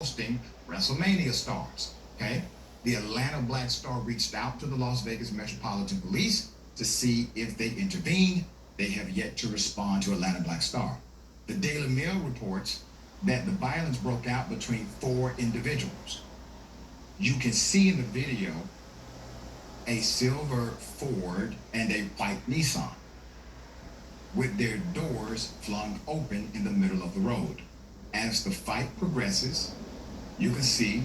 hosting WrestleMania stars. Okay, the Atlanta Black Star reached out to the Las Vegas Metropolitan Police to see if they intervened. They have yet to respond to Atlanta Black Star. The Daily Mail reports that the violence broke out between 4 individuals. You can see in the video a silver Ford and a white Nissan with their doors flung open in the middle of the road. As the fight progresses, you can see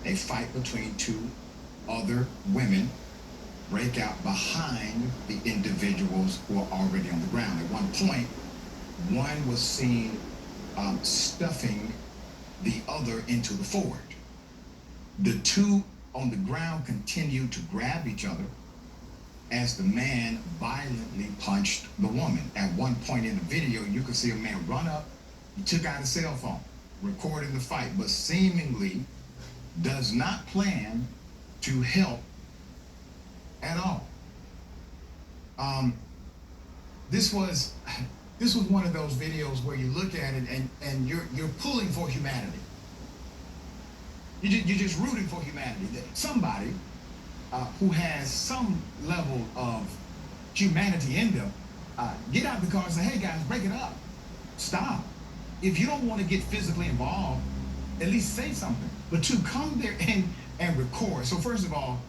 a fight between 2 other women break out behind the individuals who are already on the ground. At one point, one was seen stuffing the other into the Ford. The 2 on the ground continued to grab each other as the man violently punched the woman. At one point in the video, you could see a man run up, he took out a cell phone, recording the fight, but seemingly does not plan to help at all. This was one of those videos where you look at it and you're pulling for humanity. You're just rooting for humanity. Somebody who has some level of humanity in them, get out the car and say, hey guys, break it up. Stop. If you don't want to get physically involved, at least say something. But to come there and record. So first of all,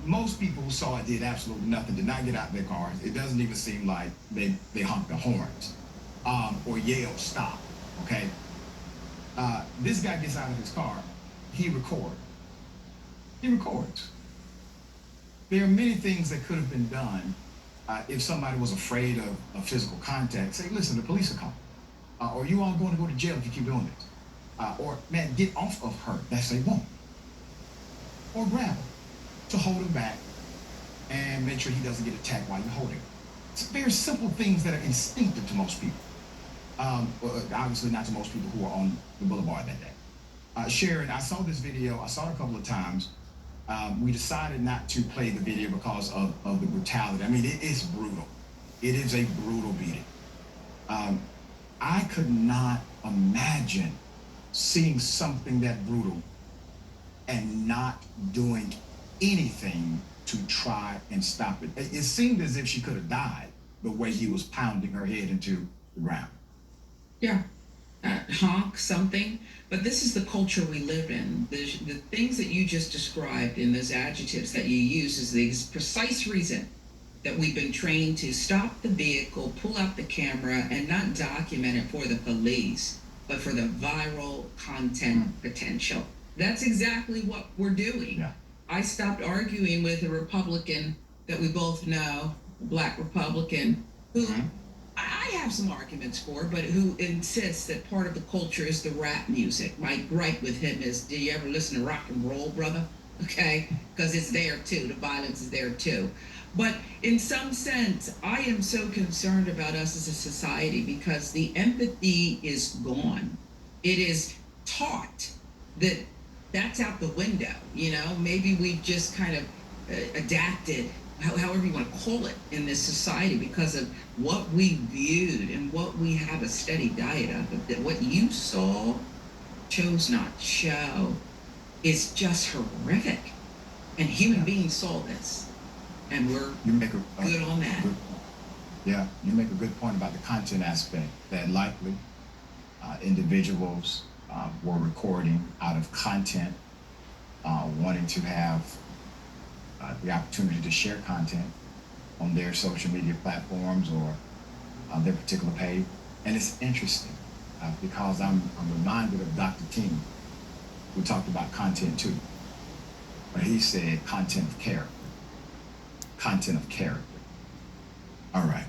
most people who saw it did absolutely nothing, did not get out their cars. It doesn't even seem like they honked the horns or yelled stop, okay? This guy gets out of his car, he records. There are many things that could have been done if somebody was afraid of physical contact. Say, listen, the police are coming. Or you all going to go to jail if you keep doing this. Or, man, get off of her. That's they won't. Or grab her to hold him back and make sure he doesn't get attacked while you're holding him. It's very simple things that are instinctive to most people. Obviously not to most people who are on the boulevard that day. Sharon, I saw this video. I saw it a couple of times. We decided not to play the video because of the brutality. I mean, it is brutal. It is a brutal beating. I could not imagine seeing something that brutal and not doing anything to try and stop it. It seemed as if she could have died the way he was pounding her head into the ground. Yeah. Honk something, but this is the culture we live in. The things that you just described in those adjectives that you use is the precise reason that we've been trained to stop the vehicle, pull out the camera, and not document it for the police, but for the viral content potential. That's exactly what we're doing. Yeah. I stopped arguing with a Republican that we both know, a Black Republican, who I have some arguments for, but who insists that part of the culture is the rap music. My gripe with him is, do you ever listen to rock and roll, brother? Okay, because it's there too. The violence is there too. But in some sense, I am so concerned about us as a society because the empathy is gone. It is taught that that's out the window. You know, maybe we've just kind of adapted, however you want to call it, in this society because of what we viewed and what we have a steady diet of. That what you saw, chose not show, is just horrific. And human beings saw this, and we're good on that. Yeah, you make a good point about the content aspect, that likely individuals were recording out of content, wanting to have the opportunity to share content on their social media platforms or their particular page. And it's interesting because I'm reminded of Dr. King, who talked about content too. But he said content of character. Content of character. All right.